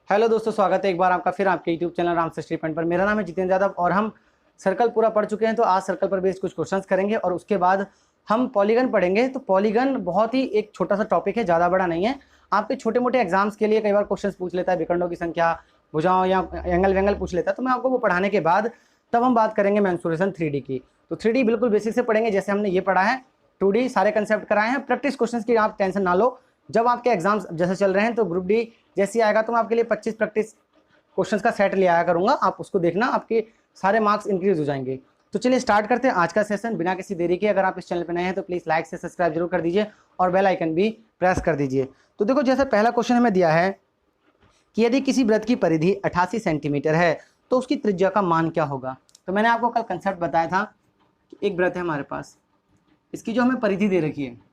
Hello दोस्तों, स्वागत है एक बार आपका फिर आपके यूट्यूब चैनल राम सृष्टि पॉइंट पर। मेरा नाम है जितेंद्र यादव और हम सर्कल पूरा पढ़ चुके हैं। तो आज सर्कल पर बेस्ड कुछ क्वेश्चंस करेंगे और उसके बाद हम पॉलीगन पढ़ेंगे। तो पॉलीगन बहुत ही एक छोटा सा टॉपिक है, ज़्यादा बड़ा नहीं है। आपके छोटे मोटे एग्जाम्स के लिए कई बार क्वेश्चंस पूछ लेता है, विकर्णों की संख्या, भुजाओं या एंगल वेंगल पूछ लेता है। तो मैं आपको वो पढ़ाने के बाद तब हम बात करेंगे मेंसुरेशन 3D की। तो 3D बिल्कुल बेसिक से पढ़ेंगे, जैसे हमने ये पढ़ा है। 2D सारे कंसेप्ट कराए हैं। प्रैक्टिस क्वेश्चंस की आप टेंशन ना लो। जब आपके एग्जाम्स जैसे चल रहे हैं तो ग्रुप डी जैसे आएगा तो मैं आपके लिए 25 प्रैक्टिस क्वेश्चंस का सेट ले आया करूंगा। आप उसको देखना, आपके सारे मार्क्स इंक्रीज हो जाएंगे। तो चलिए स्टार्ट करते हैं आज का सेशन बिना किसी देरी के। अगर आप इस चैनल पर नए हैं तो प्लीज़ लाइक से सब्सक्राइब जरूर कर दीजिए और बेल आइकन भी प्रेस कर दीजिए। तो देखो, जैसे पहला क्वेश्चन हमें दिया है कि यदि किसी वृत्त की परिधि 88 सेंटीमीटर है तो उसकी त्रिज्या का मान क्या होगा। तो मैंने आपको कल कंसेप्ट बताया था कि एक वृत्त है हमारे पास, इसकी जो हमें परिधि दे रखी है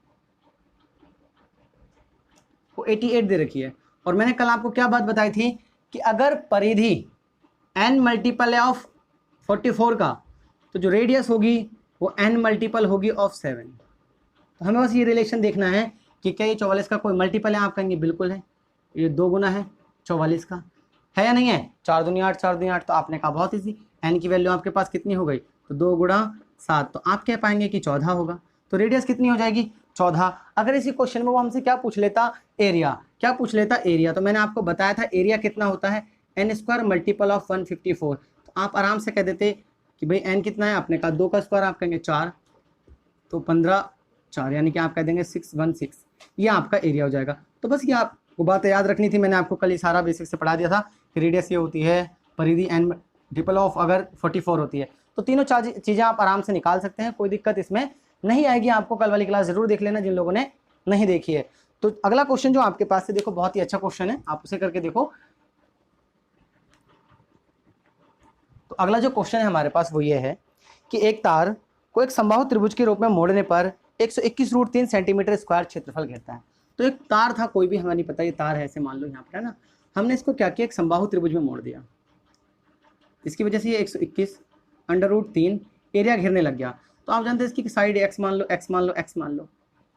वो 88 दे रखी है। और मैंने कल आपको क्या बात बताई थी कि अगर परिधि n मल्टीपल है ऑफ 44 का तो जो रेडियस होगी वो n मल्टीपल होगी ऑफ 7। तो हमें बस ये रिलेशन देखना है कि क्या ये 44 का कोई मल्टीपल है। आप कहेंगे बिल्कुल है, ये 2 गुना है 44 का, है या नहीं है। 4 दूनी 8, 4 दूनी 8। तो आपने कहा बहुत ईजी, n की वैल्यू आपके पास कितनी हो गई, तो 2 गुणा 7। तो आप कह पाएंगे कि 14 होगा। तो रेडियस कितनी हो जाएगी, 14। अगर इसी क्वेश्चन में वो हमसे क्या पूछ लेता, एरिया, क्या पूछ लेता, एरिया। तो मैंने आपको बताया था एरिया कितना होता है, n स्क्वायर मल्टीपल ऑफ 154। तो आप आराम से कह देते कि भाई n कितना है, आपने कहा 2 का स्क्वायर, आप कहेंगे 4, तो 15 4 यानी कि आप कह देंगे 616। ये आपका एरिया हो जाएगा। तो बस ये आपको बात याद रखनी थी। मैंने आपको कल ही सारा बेसिक से पढ़ा दिया था कि रेडियस ये होती है, परिधि n मल्टीपल ऑफ अगर 44 होती है। तो तीनों चीज़ें आप आराम से निकाल सकते हैं, कोई दिक्कत इसमें नहीं आएगी। आपको कल वाली क्लास जरूर देख लेना जिन लोगों ने नहीं देखी है। तो अगला क्वेश्चन जो आपके पास है, देखो बहुत ही अच्छा क्वेश्चन है, आप उसे करके देखो। तो अगला जो क्वेश्चन है हमारे पास वो ये है कि एक तार को एक समबाहु त्रिभुज के रूप में मोड़ने पर 121√3 सेंटीमीटर स्क्वायर क्षेत्रफल घेरता है। तो एक तार था, कोई भी हमें नहीं पता ये तार है, ऐसे मान लो यहाँ पर, है ना। हमने इसको क्या किया, एक समबाहु त्रिभुज में मोड़ दिया। इसकी वजह से ये 121√3 एरिया घेरने लग गया। तो आप जानते हैं इसकी साइड x मान लो, x मान लो, x मान लो,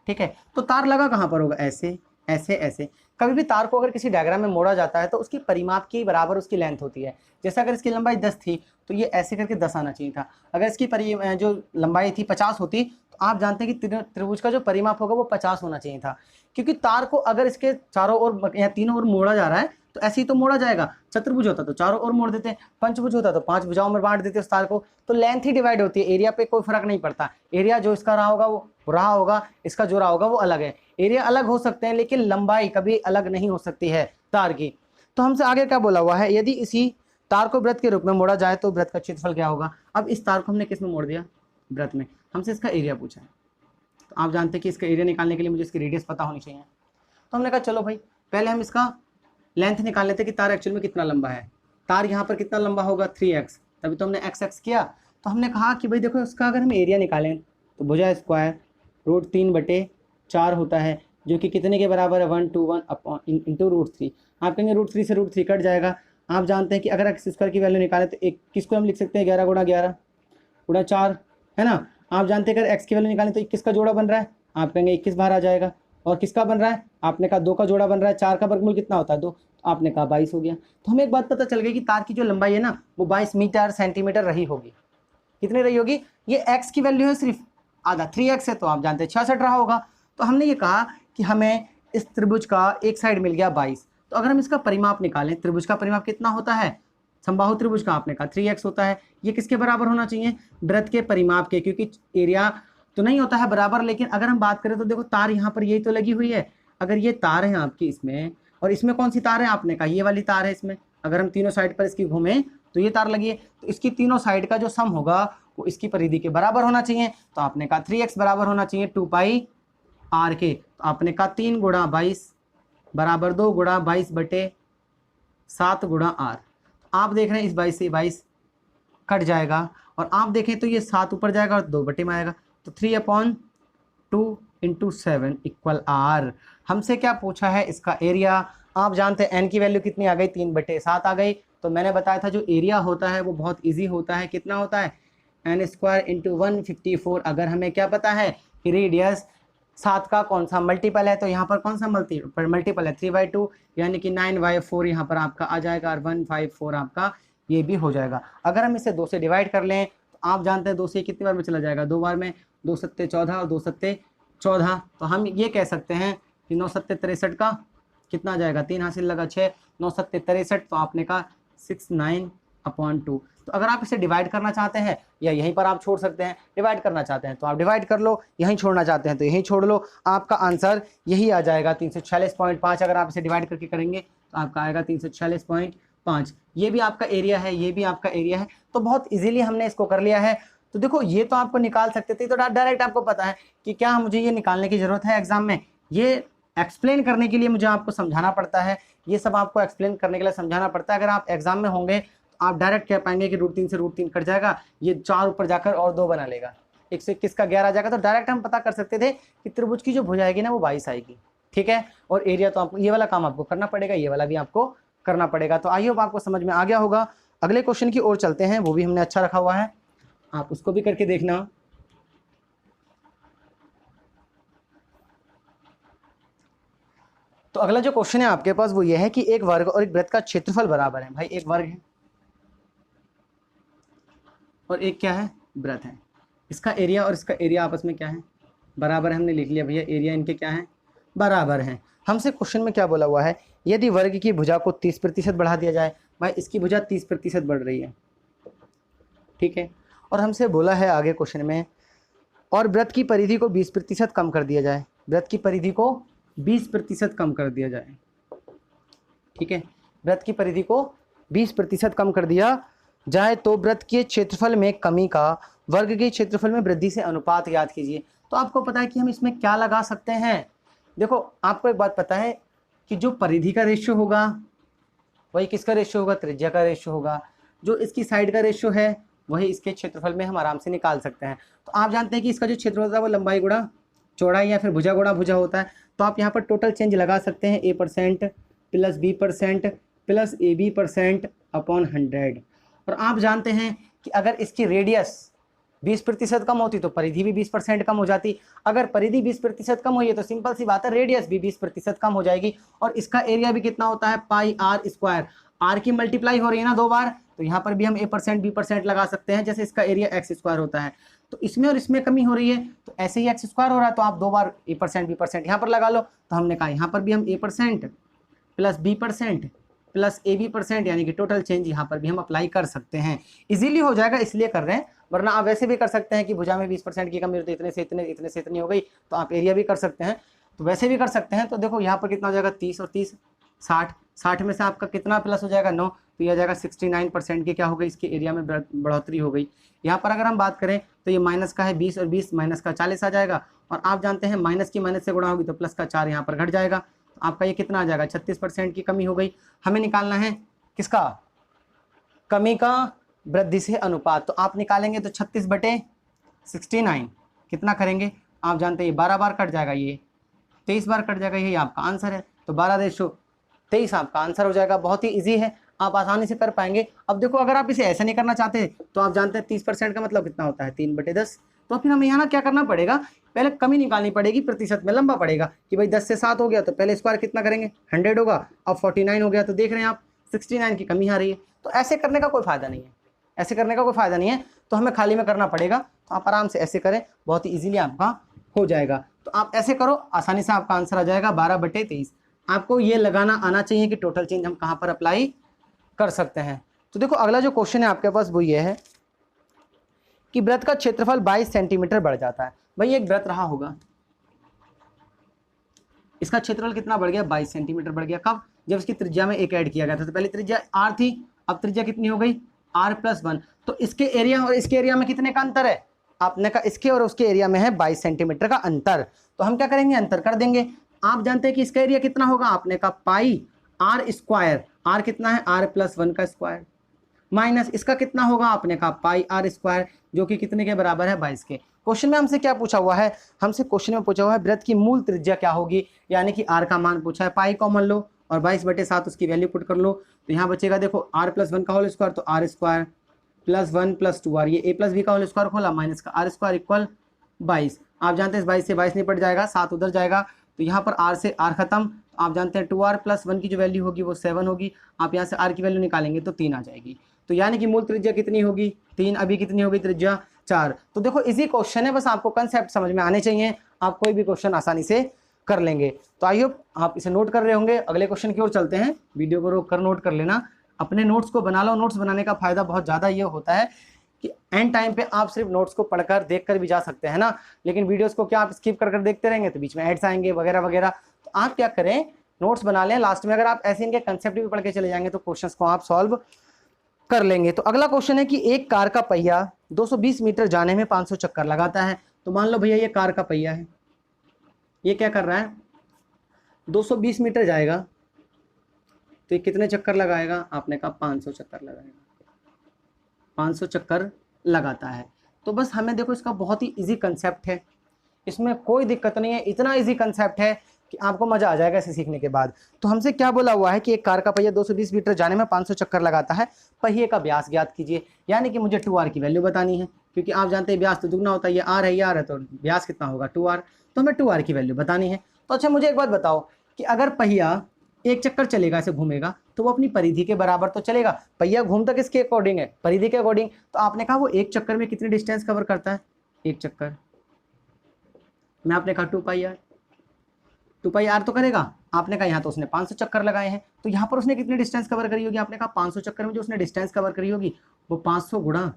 ठीक है। तो तार लगा कहाँ पर होगा, ऐसे ऐसे ऐसे। कभी भी तार को अगर किसी डायग्राम में मोड़ा जाता है तो उसकी परिमाप की बराबर उसकी लेंथ होती है। जैसे अगर इसकी लंबाई 10 थी तो ये ऐसे करके 10 आना चाहिए था। अगर इसकी जो लंबाई थी 50 होती तो आप जानते हैं कि त्रिभुज का जो परिमाप होगा वो 50 होना चाहिए था। क्योंकि तार को अगर इसके चारों ओर या तीनों ओर मोड़ा जा रहा है तो ऐसे ही तो मोड़ा जाएगा। चतुर्भुज होता तो चारों ओर मोड़ देते, पंचभुज होता तो 5 भुजाओं में बांट देते उस तार को। तो लेंथ ही डिवाइड होती है, एरिया पे कोई फर्क नहीं पड़ता। एरिया जो इसका रहा होगा वो रहा होगा, इसका जो रहा होगा वो अलग है। एरिया अलग हो सकते हैं लेकिन लंबाई कभी अलग नहीं हो सकती है तार की। तो हमसे आगे क्या बोला हुआ है, यदि इसी तार को वृत्त के रूप में मोड़ा जाए तो वृत्त का क्षेत्रफल क्या होगा। अब इस तार को हमने किस में मोड़ दिया, वृत्त में। हमसे इसका एरिया पूछा है। तो आप जानते हैं कि इसका एरिया निकालने के लिए मुझे इसकी रेडियस पता होनी चाहिए। तो हमने कहा चलो भाई पहले हम इसका लेंथ निकाल लेते कि तार एक्चुअल में कितना लंबा है। तार यहाँ पर कितना लंबा होगा, 3x, तभी तो हमने x किया। तो हमने कहा कि भाई देखो इसका अगर हम एरिया निकालें तो भुजा स्क्वायर √3/4 होता है, जो कि कितने के बराबर है, 121 इंटू √3। आप कहेंगे √3 से √3 कट जाएगा। आप जानते हैं कि अगर x स्क्वायर की वैल्यू निकालें तो एक किसको हम लिख सकते हैं, 11 गुणा 11 गुणा 4, है ना। आप जानते हैं अगर x की वैल्यू निकालें तो 21 का जोड़ा बन रहा है, आप कहेंगे 21 बाहर आ जाएगा। और किसका बन रहा है, आपने कहा 2 का जोड़ा बन रहा है, 4 का वर्गमूल कितना होता है 2, तो आपने कहा 22 हो गया। तो हमें एक बात पता चल गई कि तार की जो लंबाई है ना वो 22 मीटर सेंटीमीटर रही होगी। कितनी रही होगी, ये x की वैल्यू है सिर्फ आधा, 3x है, तो आप जानते हैं 66 रहा होगा। तो हमने ये कहा कि हमें इस त्रिभुज का एक साइड मिल गया 22। तो अगर हम इसका परिमाप निकालें, त्रिभुज का परिमाप कितना होता है, समबाहु त्रिभुज का आपने कहा 3x होता है। ये किसके बराबर होना चाहिए, वृत्त के परिमाप के, क्योंकि एरिया तो नहीं होता है बराबर। लेकिन अगर हम बात करें तो देखो तार यहाँ पर यही तो लगी हुई है। अगर ये तार है आपकी इसमें, और इसमें कौन सी तार है, आपने कहा ये वाली तार है इसमें। अगर हम तीनों साइड पर इसकी घूमें तो ये तार लगी है, तो इसकी तीनों साइड का जो सम होगा वो इसकी परिधि के बराबर होना चाहिए। तो आपने कहा 3x बराबर होना चाहिए 2πr के। तो आपने कहा 3 गुणा 22 बराबर 2 गुणा 22/7 गुणा r। आप देख रहे हैं इस 22 से 22 कट जाएगा, और आप देखें तो ये 7 ऊपर जाएगा और 2 बटे में आएगा। तो 3/2 इंटू 7 इक्वल r। हमसे क्या पूछा है, इसका एरिया। आप जानते हैं n की वैल्यू कितनी आ गई, 3/7 आ गई। तो मैंने बताया था जो एरिया होता है वो बहुत इजी होता है। कितना होता है, n² इंटू 154। अगर हमें क्या पता है कि रेडियस 7 का कौन सा मल्टीपल है, तो यहाँ पर कौन सा मल्टीपल है 3/2, यानी कि 9/4 यहाँ पर आपका आ जाएगा और 1/4 आपका ये भी हो जाएगा। अगर हम इसे 2 से डिवाइड कर लें तो आप जानते हैं 2 से कितनी बार में चला जाएगा, 2 बार में, 2 सत्ते 14 और 2 सत्ते 14। तो हम ये कह सकते हैं कि 9 सत्ते 63 का कितना आ जाएगा, 3 हासिल लगा 6, 9 सत्ते 63, तो आपने कहा 69/2। तो अगर आप इसे डिवाइड करना चाहते हैं या यहीं पर आप छोड़ सकते हैं, डिवाइड करना चाहते हैं तो आप डिवाइड कर लो, यहीं छोड़ना चाहते हैं तो यहीं छोड़ लो, आपका आंसर यही आ जाएगा 346.5। अगर आप इसे डिवाइड करके करेंगे तो आपका आएगा 346.5। ये भी आपका एरिया है, ये भी आपका एरिया है। तो बहुत इजीली हमने इसको कर लिया है। तो देखो ये तो आपको निकाल सकते थे, तो डायरेक्ट आपको पता है कि क्या मुझे ये निकालने की जरूरत है एग्जाम में, ये एक्सप्लेन करने के लिए मुझे आपको समझाना पड़ता है, ये सब आपको एक्सप्लेन करने के लिए समझाना पड़ता है। अगर आप एग्जाम में होंगे तो आप डायरेक्ट कह पाएंगे कि √3 से √3 कट जाएगा, ये 4 ऊपर जाकर और 2 बना लेगा, 121 का 11 आ जाएगा। तो डायरेक्ट हम पता कर सकते थे कि त्रिभुज की जो भुजा आएगी ना वो 22 आएगी, ठीक है। और एरिया तो आपको ये वाला काम आपको करना पड़ेगा, ये वाला भी आपको करना पड़ेगा। तो आई होप आपको समझ में आ गया होगा। अगले क्वेश्चन की ओर चलते हैं, वो भी हमने अच्छा रखा हुआ है, आप उसको भी करके देखना। तो अगला जो क्वेश्चन है आपके पास वो ये है कि एक वर्ग और एक वृत्त का क्षेत्रफल बराबर है। भाई एक वर्ग है और एक क्या है, वृत्त है, इसका एरिया और इसका एरिया आपस में क्या है, बराबर है। हमने लिख लिया भैया एरिया इनके क्या है, बराबर हैं। हमसे क्वेश्चन में क्या बोला हुआ है, यदि वर्ग की भुजा को 30% बढ़ा दिया जाए। भाई इसकी भुजा 30% बढ़ रही है, ठीक है। और हमसे बोला है आगे क्वेश्चन में, और वृत्त की परिधि को 20% कम कर दिया जाए, वृत्त की परिधि को 20% कम कर दिया जाए, ठीक है। वृत्त की परिधि को 20% कम कर दिया जाए तो वृत्त के क्षेत्रफल में कमी का वर्ग के क्षेत्रफल में वृद्धि से अनुपात याद कीजिए। तो आपको पता है कि हम इसमें क्या लगा सकते हैं। देखो आपको एक बात पता है कि जो परिधि का रेशियो होगा वही किसका रेशियो होगा, त्रिज्या का रेशियो होगा। जो इसकी साइड का रेशियो है वही इसके क्षेत्रफल में हम आराम से निकाल सकते हैं। तो आप जानते हैं कि इसका जो क्षेत्रफल होता है वो लंबाई गुणा चौड़ाई या फिर भुजा गुणा भुजा होता है। तो आप यहाँ पर टोटल चेंज लगा सकते हैं a% + b% + ab% अपॉन 100। और आप जानते हैं कि अगर इसकी रेडियस 20% कम होती तो परिधि भी 20% कम हो जाती। अगर परिधि 20% कम हुई है तो सिंपल सी बात है रेडियस भी 20% कम हो जाएगी। और इसका एरिया भी कितना होता है, πr²। r की मल्टीप्लाई हो रही है ना 2 बार, तो यहाँ पर भी हम a% b% लगा सकते हैं। जैसे इसका एरिया x² होता है तो इसमें और इसमें कमी हो रही है तो ऐसे ही x² हो रहा है, तो आप 2 बार a% b% यहाँ पर लगा लो। तो हमने कहा यहाँ पर भी हम a% + b% + ab%, यानी कि टोटल चेंज यहाँ पर भी हम अप्लाई कर सकते हैं। इजीली हो जाएगा इसलिए कर रहे हैं, वरना आप वैसे भी कर सकते हैं कि भुजा में 20% की कमी होती है, इतने से इतने, इतने से इतनी हो गई, तो आप एरिया भी कर सकते हैं, तो वैसे भी कर सकते हैं। तो देखो यहाँ पर कितना हो जाएगा 30 और 30 60, 60 में से आपका कितना प्लस हो जाएगा 9, तो यह आ जाएगा 69% की क्या हो गई, इसके एरिया में बढ़ोतरी हो गई। यहाँ पर अगर हम बात करें तो ये माइनस का है 20 और 20 माइनस का 40 आ जाएगा। और आप जानते हैं माइनस की माइनस से गुणा होगी तो प्लस का 4 यहाँ पर घट जाएगा, तो आपका ये कितना आ जाएगा 36% की कमी हो गई। हमें निकालना है किसका, कमी का वृद्धि से अनुपात। तो आप निकालेंगे तो 36/69 कितना करेंगे, आप जानते हैं ये 12 बार कट जाएगा, ये 23 बार कट जाएगा, यही आपका आंसर है। तो 12/23 आपका आंसर हो जाएगा। बहुत ही ईजी है, आप आसानी से कर पाएंगे। अब देखो अगर आप इसे ऐसे नहीं करना चाहते तो आप जानते हैं 30% का मतलब कितना होता है 3/10। तो फिर हमें यहाँ ना क्या करना पड़ेगा, पहले कमी निकालनी पड़ेगी, प्रतिशत में लंबा पड़ेगा कि भाई 10 से 7 हो गया तो पहले स्क्वायर कितना करेंगे 100 होगा, अब 49 हो गया तो देख रहे हैं आप 69 की कमी आ रही है। तो ऐसे करने का कोई फायदा नहीं है, ऐसे करने का कोई फायदा नहीं है, तो हमें खाली में करना पड़ेगा। तो आप आराम से ऐसे करें, बहुत ही ईजिली आपका हो जाएगा। तो आप ऐसे करो, आसानी से आपका आंसर आ जाएगा 12/23। आपको ये लगाना आना चाहिए कि टोटल चेंज हम कहाँ पर अप्लाई कर सकते हैं। तो देखो अगला जो क्वेश्चन है आपके पास वो ये है कि वृत्त का क्षेत्रफल 22 सेंटीमीटर बढ़ जाता है। भाई एक वृत्त रहा होगा, इसका क्षेत्रफल कितना बढ़ गया 22 सेंटीमीटर बढ़ गया। कब, जब इसकी त्रिज्या में 1 ऐड किया गया था। तो पहले त्रिज्या r थी, अब त्रिज्या कितनी हो गई r+1। तो इसके एरिया और इसके एरिया में कितने का अंतर है, आपने कहा इसके और उसके एरिया में है 22 सेंटीमीटर का अंतर। तो हम क्या करेंगे, अंतर कर देंगे। आप जानते हैं कि इसका एरिया कितना होगा, आपने कहा πr², r कितना है r+1 का स्क्वायर, माइनस इसका कितना होगा, आपने कहा πr², जो कि कितने के बराबर है 22 के। क्वेश्चन में हमसे क्या पूछा हुआ है, हमसे क्वेश्चन में पूछा हुआ है वृत्त की मूल त्रिज्या क्या होगी, यानी कि r का मान पूछा है। पाई कॉमन लो और 22/7 उसकी वैल्यू पुट कर लो, तो यहाँ बचेगा देखो r+1 का होल स्क्वायर, तो r² +1 + 2r, ये a + b का होल स्क्वायर खोला माइनस का r² = 22। आप जानते हैं इस 22 से 22 निपट जाएगा, 7 उधर जाएगा, तो यहाँ पर r से r खत्म। आप जानते हैं 2r + 1 की जो वैल्यू होगी वो 7 होगी। आप यहाँ से r की वैल्यू निकालेंगे तो 3 आ जाएगी। तो यानी कि मूल त्रिज्या कितनी होगी 3, अभी कितनी होगी त्रिज्या 4। तो देखो इजी क्वेश्चन है, बस आपको कंसेप्ट समझ में आने चाहिए, आप कोई भी क्वेश्चन आसानी से कर लेंगे। तो आई होप आप इसे नोट कर रहे होंगे। अगले क्वेश्चन की ओर चलते हैं, वीडियो को रोक कर नोट कर लेना, अपने नोट्स को बना लो। नोट्स बनाने का फायदा बहुत ज़्यादा ये होता है कि एंड टाइम पे आप सिर्फ नोट्स को पढ़कर देखकर भी जा सकते हैं ना, लेकिन वीडियोस को क्या आप स्किप कर देखते रहेंगे तो बीच में एड्स आएंगे वगैरह वगैरह। तो आप क्या करें, नोट्स बना लें, लास्ट में अगर आप ऐसे इनके कंसेप्ट भी पढ़ के चले जाएंगे तो क्वेश्चंस को आप सॉल्व कर लेंगे। तो अगला क्वेश्चन है कि एक कार का पहिया 220 मीटर जाने में 500 चक्कर लगाता है। तो मान लो भैया ये कार का पहिया है, ये क्या कर रहा है 220 मीटर जाएगा, तो ये कितने चक्कर लगाएगा, आपने कहा 500 चक्कर लगाएगा, 500 चक्कर लगाता है। तो बस हमें देखो इसका बहुत ही इजी कंसेप्ट है, इसमें कोई दिक्कत नहीं है, इतना इजी कंसेप्ट है कि आपको मजा आ जाएगा इसे सीखने के बाद। तो हमसे क्या बोला हुआ है कि एक कार का पहिया 220 मीटर जाने में 500 चक्कर लगाता है, पहिए का व्यास ज्ञात कीजिए। यानी कि मुझे 2r की वैल्यू बतानी है, क्योंकि आप जानते हैं व्यास तो दुगना होता है, ये r है ये r है, तो व्यास कितना होगा 2r, तो हमें 2r की वैल्यू बतानी है। तो अच्छा मुझे एक बात बताओ कि अगर पहिया एक चक्कर चलेगा, ऐसे घूमेगा, तो वो अपनी परिधि के बराबर तो चलेगा। पहिया घूमता किसके अकॉर्डिंग है, परिधि के अकॉर्डिंग। तो आपने कहा वो एक चक्कर में कितनी डिस्टेंस कवर करता है, एक चक्कर में आपने कहा 2πr, 2πr तो करेगा। आपने कहा यहाँ तो उसने 500 चक्कर लगाए हैं, तो यहाँ पर उसने कितनी डिस्टेंस कवर करी होगी, आपने कहा 500 चक्कर में जो उसने डिस्टेंस कवर करी होगी वो 500 गुणा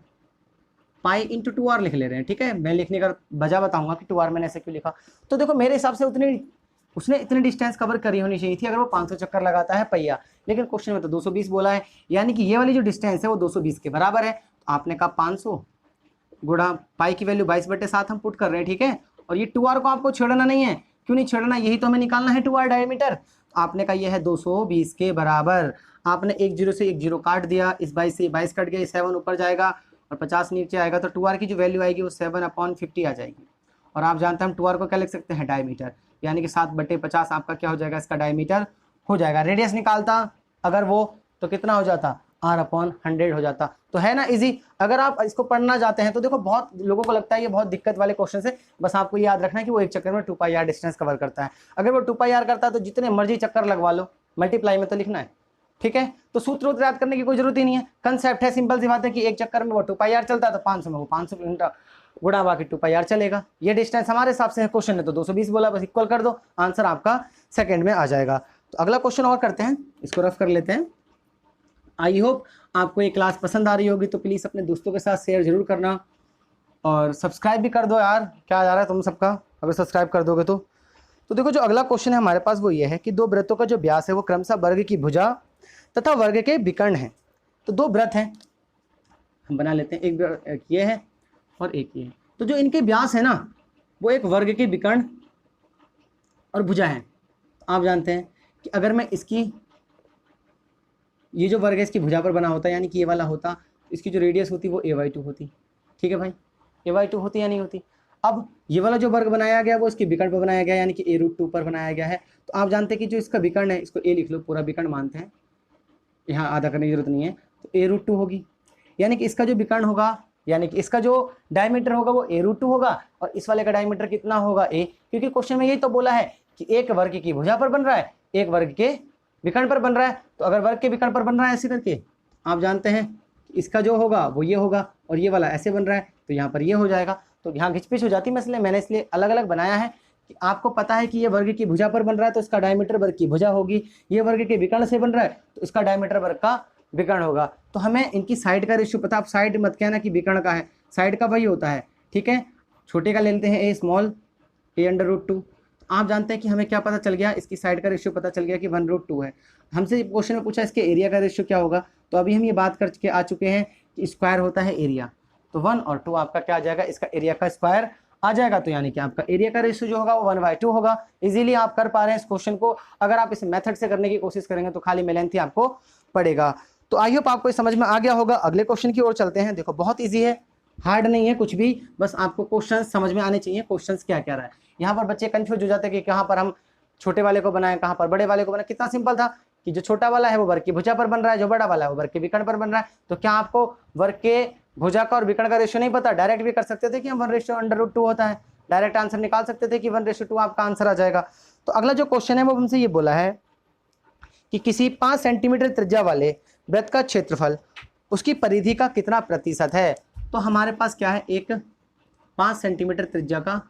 पाई इंटू 2r लिख ले रहे हैं। ठीक है, मैं लिखने का वजह बताऊंगा कि 2r मैंने ऐसे क्यों लिखा। तो देखो मेरे हिसाब से उसने इतनी डिस्टेंस कवर करी होनी चाहिए थी अगर वो 500 चक्कर लगाता है पहिया, लेकिन क्वेश्चन में तो 220 बोला है, यानी कि ये वाली जो डिस्टेंस है वो 220 के बराबर है। तो आपने कहा 500 गुणा पाई की वैल्यू 22/7 हम पुट कर रहे हैं। ठीक है, और ये 2r को आपको छेड़ना नहीं है, क्यों नहीं छेड़ना, यही तो हमें निकालना है 2r डायमीटर। तो आपने कहा यह है 220 के बराबर। आपने एक 0 से एक 0 काट दिया, इस 22 से 22 कट गया, 7 ऊपर जाएगा और 50 नीचे आएगा, तो 2r की जो वैल्यू आएगी वो 7/50 आ जाएगी। और आप जानते हैं हम 2r को क्या लिख सकते हैं, डायमीटर, यानी कि 7/50 आपका क्या हो जाएगा, इसका डायमीटर हो जाएगा। रेडियस निकालता अगर वो तो कितना हो जाता, r/100 हो जाता। तो है ना इजी। अगर आप इसको पढ़ना चाहते हैं तो देखो बहुत लोगों को लगता है ये बहुत दिक्कत वाले क्वेश्चन है, बस आपको याद रखना है कि वो एक चक्कर में 2πr डिस्टेंस कवर करता है। अगर वो 2πr करता है तो जितने मर्जी चक्कर लगवा लो, मल्टीप्लाई में तो लिखना है। ठीक है, तो सूत्र याद करने की कोई जरूरत ही नहीं है, कंसेप्ट है, सिंपल सी बात है कि एक चक्कर में वो 2πr चलता है, तो 500 में वो 500 गुणा बाकी 2πr चलेगा। ये डिस्टेंस हमारे हिसाब से है, क्वेश्चन ने तो 220 बोला, बस इक्वल कर दो, आंसर आपका सेकंड में आ जाएगा। तो अगला क्वेश्चन और करते हैं, इसको रफ कर लेते हैं। आई होप आपको ये क्लास पसंद आ रही होगी, तो प्लीज़ अपने दोस्तों के साथ शेयर जरूर करना और सब्सक्राइब भी कर दो यार, क्या जा रहा है तुम सबका, अगर सब्सक्राइब कर दोगे तो। देखो जो अगला क्वेश्चन है हमारे पास वो ये है कि दो वृत्तों का जो व्यास है वो क्रमशः वर्ग की भुजा तथा वर्ग के विकर्ण है। तो दो वृत्त हैं, हम बना लेते हैं, एक ये है और एक ये है। तो जो इनके व्यास है ना वो एक वर्ग के विकर्ण और भुजा है। आप जानते हैं कि अगर मैं इसकी ये जो वर्ग है इसकी भुजा पर बना होता है, यानी कि ये वाला होता, इसकी जो रेडियस होती वो a/2 होती। ठीक है भाई, a/2 होती या नहीं होती। अब ये वाला जो वर्ग बनाया गया वो इसके विकर्ण पर बनाया गया, यानी कि a√2 पर बनाया गया है। तो आप जानते हैं कि जो इसका विकर्ण है इसको a लिख लो, पूरा विकर्ण मानते हैं, यहाँ आधा करने की जरूरत नहीं है, तो a√2 होगी। यानी कि इसका जो विकर्ण होगा, यानी कि इसका जो डायमीटर होगा वो a√2 होगा, और इस वाले का डायमीटर कितना होगा a, क्योंकि क्वेश्चन में यही तो बोला है कि एक वर्ग की भुजा पर बन रहा है, एक वर्ग के विकर्ण पर बन रहा है। तो अगर वर्ग के विकर्ण पर बन रहा है ऐसे करके, आप जानते हैं इसका जो होगा वो ये होगा, और ये वाला ऐसे बन रहा है तो यहाँ पर ये हो जाएगा। तो यहाँ घिचपिच हो जाती है, इसलिए मैंने इसलिए अलग अलग बनाया है कि आपको पता है कि ये वर्ग की भुजा पर बन रहा है तो इसका डायमीटर वर्ग की भुजा होगी, ये वर्ग के विकर्ण से बन रहा है तो इसका डायमीटर वर्ग का विकर्ण होगा। तो हमें इनकी साइड का रेशियो पता, आप साइड मत कहना कि विकर्ण का है, साइड का वही होता है। ठीक है, छोटे का ले लेते हैं a स्मॉल a√2। आप जानते हैं कि हमें क्या पता चल गया, इसकी साइड का रेशियो पता चल गया कि 1/√2 है। हमसे क्वेश्चन में पूछा इसके एरिया का रेशियो क्या होगा, तो अभी हम ये बात करके आ चुके हैं कि स्क्वायर होता है एरिया, तो 1 और 2 आपका क्या आ जाएगा, इसका एरिया का स्क्वायर आ जाएगा। तो यानी कि आपका एरिया का रेशियो जो होगा वो 1/2 होगा। इजीली आप कर पा रहे हैं इस क्वेश्चन को। अगर आप इस मेथड से करने की कोशिश करेंगे तो खाली लेंथ ही आपको पड़ेगा। तो आई होप आपको समझ में आ गया होगा। अगले क्वेश्चन की ओर चलते हैं। देखो बहुत ईजी है, हार्ड नहीं है कुछ भी, बस आपको क्वेश्चन समझ में आने चाहिए, क्वेश्चन क्या क्या रहा है। यहाँ पर बच्चे कंफ्यूज हो जाते हैं कि कहाँ पर हम छोटे वाले को बनाएं, कहाँ पर बड़े वाले को बनाएं। कितना सिंपल था कि जो छोटा वाला है वो वर्ग की भुजा पर बन रहा है, जो बड़ा वाला है वो वर्ग के विकर्ण पर बन रहा है। तो क्या आपको वर्ग के भुजा का और विकर्ण का रेशियो नहीं पता? डायरेक्ट भी कर सकते थे कि हम 1/√2 होता है, डायरेक्ट आंसर निकाल सकते थे कि 1:2 आपका आंसर आ जाएगा। तो अगला जो क्वेश्चन है वो हमसे ये बोला है कि किसी 5 सेंटीमीटर त्रिज्या वाले वृत्त का क्षेत्रफल उसकी परिधि का कितना प्रतिशत है। तो हमारे पास क्या है, एक 5 सेंटीमीटर त्रिज्या का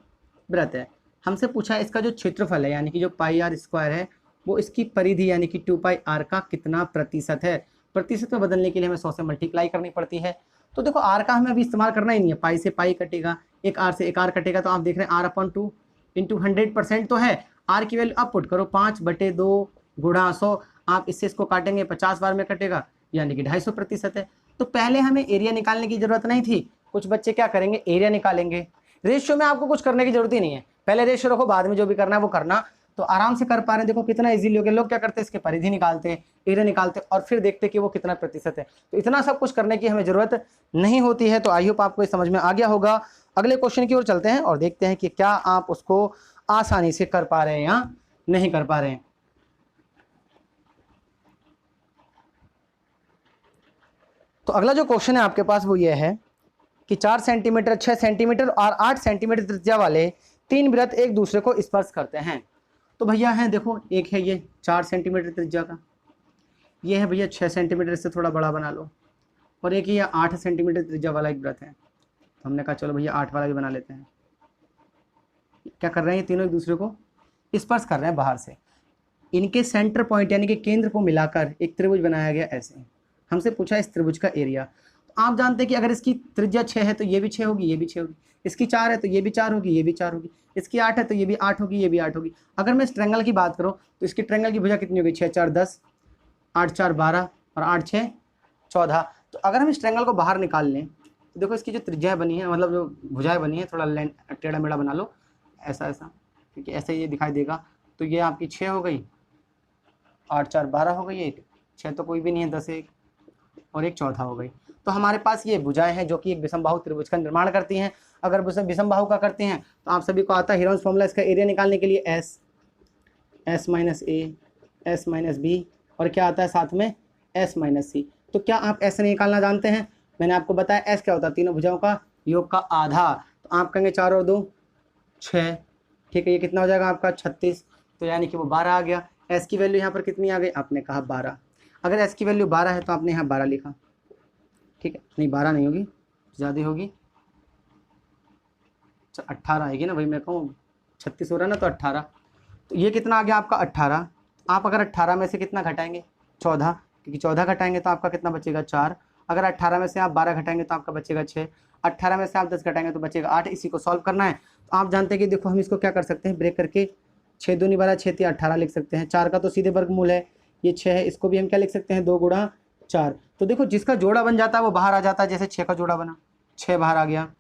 वृत्त है, हमसे पूछा है इसका जो क्षेत्रफल है यानी कि जो पाई आर स्क्वायर है वो इसकी परिधि यानी कि 2 पाई आर का कितना प्रतिशत है। प्रतिशत में बदलने के लिए हमें 100 से मल्टीप्लाई करनी पड़ती है। तो देखो आर का हमें अभी इस्तेमाल करना ही नहीं है, पाई से पाई कटेगा, एक आर से एक आर कटेगा, तो आप देख रहे हैं R/2 इंटू 100% तो है। आर की वैल्यू आप पुट करो 5/2 गुणा 100, आप इससे इसको काटेंगे 50 बार में कटेगा यानी कि 250% है। तो पहले हमें एरिया निकालने की जरूरत नहीं थी, कुछ बच्चे क्या करेंगे एरिया निकालेंगे। रेशियो में आपको कुछ करने की जरूरत ही नहीं है, पहले रेशियो रखो, बाद में जो भी करना है वो करना, तो आराम से कर पा रहे हैं। देखो कितना इजीली हो गया। लोग क्या करते हैं इसके परिधि निकालते हैं, एरिया निकालते हैं और फिर देखते हैं कि वो कितना प्रतिशत है। तो इतना सब कुछ करने की हमें जरूरत नहीं होती है। तो आई होप आपको समझ में आ गया होगा। अगले क्वेश्चन की ओर चलते हैं और देखते हैं कि क्या आप उसको आसानी से कर पा रहे हैं या नहीं कर पा रहे हैं। तो अगला जो क्वेश्चन है आपके पास वो ये है कि 4 सेंटीमीटर, 6 सेंटीमीटर और 8 सेंटीमीटर त्रिज्या वाले 3 वृत्त एक दूसरे को स्पर्श करते हैं। तो भैया है देखो, एक है ये 4 सेंटीमीटर त्रिज्या का, ये है भैया 6 सेंटीमीटर, इससे थोड़ा बड़ा बना लो, और एक ये 8 सेंटीमीटर त्रिज्या वाला एक वृत्त है। तो हमने कहा चलो भैया 8 वाला भी बना लेते हैं। क्या कर रहे हैं, ये तीनों एक दूसरे को स्पर्श कर रहे हैं बाहर से। इनके सेंटर पॉइंट यानी कि केंद्र को मिलाकर एक त्रिभुज बनाया गया ऐसे। हमसे पूछा इस त्रिभुज का एरिया। तो आप जानते हैं कि अगर इसकी त्रिज्या 6 है तो ये भी 6 होगी, ये भी 6 होगी, इसकी 4 है तो ये भी 4 होगी, ये भी 4 होगी, इसकी 8 है तो ये भी 8 होगी, ये भी 8 होगी। अगर मैं इस ट्रायंगल की बात करूँ तो इसकी ट्रायंगल की भुजा कितनी होगी, 6 4 10, 8 4 12 और 8 6 14। तो अगर हम इस ट्रायंगल को बाहर निकाल लें तो देखो इसकी जो त्रिज्या बनी है, मतलब जो भुजाएं बनी है, थोड़ा टेढ़ा मेढ़ा बना लो ऐसा ऐसा, क्योंकि ऐसे ये दिखाई देगा। तो ये आपकी 6 हो गई, 8 4 12 हो गई, एक 6 तो कोई भी नहीं है, 10 एक और एक 14 हो गई। तो हमारे पास ये भुजाएं हैं जो कि एक विषमबाहु त्रिभुज का निर्माण करती हैं। अगर विषमबाहु का करते हैं तो आप सभी को आता है हीरोन्स फॉर्मूला, इसका एरिया निकालने के लिए S - A S - B और क्या आता है साथ में S - C। तो क्या आप S निकालना जानते हैं? मैंने आपको बताया S क्या होता है, तीनों भुजाओं का योग का आधा। तो आप कहेंगे 4 और 2 6, ठीक है, ये कितना हो जाएगा आपका 36, तो यानी कि वो 12 आ गया। S की वैल्यू यहाँ पर कितनी आ गई, आपने कहा 12। अगर S की वैल्यू 12 है तो आपने यहाँ 12 लिखा, ठीक है, नहीं 12 नहीं होगी, ज़्यादा होगी, 18 आएगी ना भाई, मैं कहूँ 36 हो रहा है ना, तो 18। तो ये कितना आ गया आपका 18। आप अगर 18 में से कितना घटाएंगे 14, क्योंकि 14 घटाएंगे तो आपका कितना बचेगा 4। अगर 18 में से आप 12 घटाएंगे तो आपका बचेगा 6। 18 में से आप 10 घटाएंगे तो बचेगा 8। इसी को सॉल्व करना है। तो आप जानते हैं कि देखो हम इसको क्या कर सकते हैं, ब्रेक करके 6 दूनी 12 6 3 18 लिख सकते हैं। 4 का तो सीधे वर्गमूल है, ये 6 है, इसको भी हम क्या लिख सकते हैं 2 गुणा 4। तो देखो जिसका जोड़ा बन जाता है वो बाहर आ जाता है, जैसे 6 का जोड़ा बना, 6 बाहर आ गया।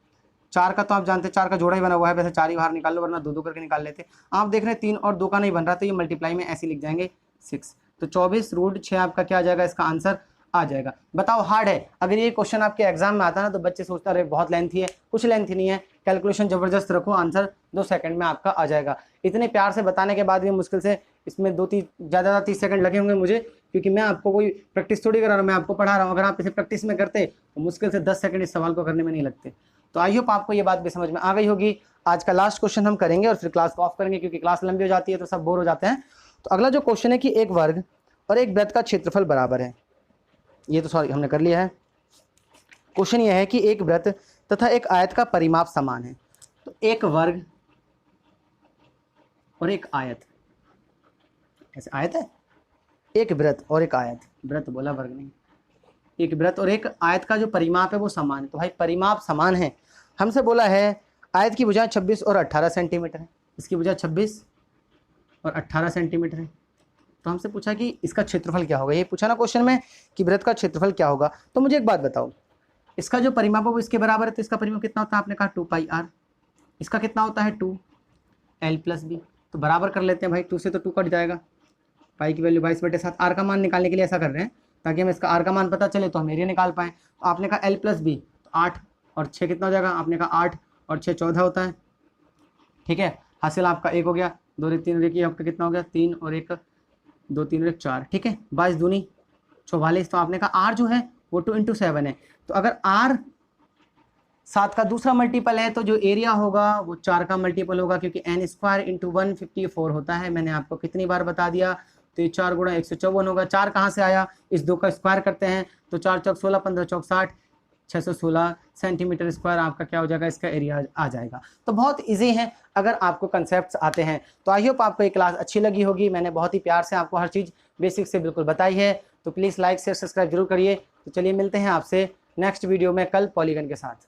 4 का तो आप जानते हैं 4 का जोड़ा ही बना हुआ है, वैसे 4 ही बाहर निकाल लो, वरना 2 करके निकाल लेते। आप देख रहे हैं 3 और 2 का नहीं बन रहा, तो ये मल्टीप्लाई में ऐसे लिख जाएंगे 6। तो 24√6 आपका क्या आ जाएगा, इसका आंसर आ जाएगा। बताओ हार्ड है? अगर ये क्वेश्चन आपके एग्जाम में आता ना तो बच्चे सोचता रहे बहुत लेंथी है, कुछ लेंथी नहीं है, कैलकुलेशन जबरदस्त रखो, आंसर 2 सेकंड में आपका आ जाएगा। इतने प्यार से बताने के बाद भी मुश्किल से इसमें 2-3 ज़्यादा 30 सेकंड लगे होंगे मुझे, क्योंकि मैं आपको कोई प्रैक्टिस थोड़ी करा रहा हूँ, मैं आपको पढ़ा रहा हूँ। अगर आप इसे प्रैक्टिस में करते तो मुश्किल से 10 सेकंड इस सवाल को करने में नहीं लगते। तो आई होप आपको ये बात भी समझ में आ गई होगी। आज का लास्ट क्वेश्चन हम करेंगे और फिर क्लास को ऑफ करेंगे, क्योंकि क्लास लंबी हो जाती है तो सब बोर हो जाते हैं। तो अगला जो क्वेश्चन है कि एक वर्ग और एक वृत्त का क्षेत्रफल बराबर है, ये तो सॉरी हमने कर लिया है। क्वेश्चन ये है कि एक वृत्त तथा एक आयत का परिमाप समान है। तो एक वर्ग और एक आयत, ऐसे आयत है, एक वृत्त और एक आयत, वृत्त बोला वर्ग नहीं, एक वृत्त और एक आयत का जो परिमाप है वो समान है। तो भाई परिमाप समान है, हमसे बोला है आयत की भुजा 26 और 18 सेंटीमीटर है, इसकी भुजा 26 और 18 सेंटीमीटर है। तो हमसे पूछा कि इसका क्षेत्रफल क्या होगा, ये पूछा ना क्वेश्चन में कि वृत्त का क्षेत्रफल क्या होगा। तो मुझे एक बात बताओ, इसका जो परिमाप है वो इसके बराबर है, तो इसका परिमाप कितना होता है, आपने कहा 2 पाई आर, इसका कितना होता है 2l+b। तो बराबर कर लेते हैं भाई, 2 से तो 2 कट जाएगा, पाई की वैल्यू 22/7। आर का मान निकालने के लिए ऐसा कर रहे हैं ताकि हमें इसका आर का मान पता चले तो हम एरिया निकाल पाएँ। तो आपने कहा l+b, तो 8 और 6 कितना हो जाएगा, आपने कहा 8 और 6 14 होता है, ठीक है। हासिल आपका 1 हो गया, 2 और 3 और 1 आपका कितना हो गया 3 और 1 2 3 और 1 4, ठीक है, 22 दूनी 44। तो आपने कहा आर जो है वो 2 × 7 है। तो अगर आर 7 का दूसरा मल्टीपल है, तो जो एरिया होगा वो 4 का मल्टीपल होगा, क्योंकि n स्क्वायर इंटू 154 होता है। मैंने आपको कितनी बार बता दिया, तो ये 4 गुणा 154 होगा। 4 कहाँ से आया, इस 2 का स्क्वायर करते हैं, तो 4 चौक 16, 15 चौक 60, 616 सेंटीमीटर स्क्वायर आपका क्या हो जाएगा, इसका एरिया आ जाएगा। तो बहुत इजी है अगर आपको कंसेप्ट्स आते हैं। तो आई होप आपको ये क्लास अच्छी लगी होगी। मैंने बहुत ही प्यार से आपको हर चीज़ बेसिक से बिल्कुल बताई है। तो प्लीज़ लाइक शेयर सब्सक्राइब जरूर करिए। तो चलिए मिलते हैं आपसे नेक्स्ट वीडियो में कल पॉलीगन के साथ।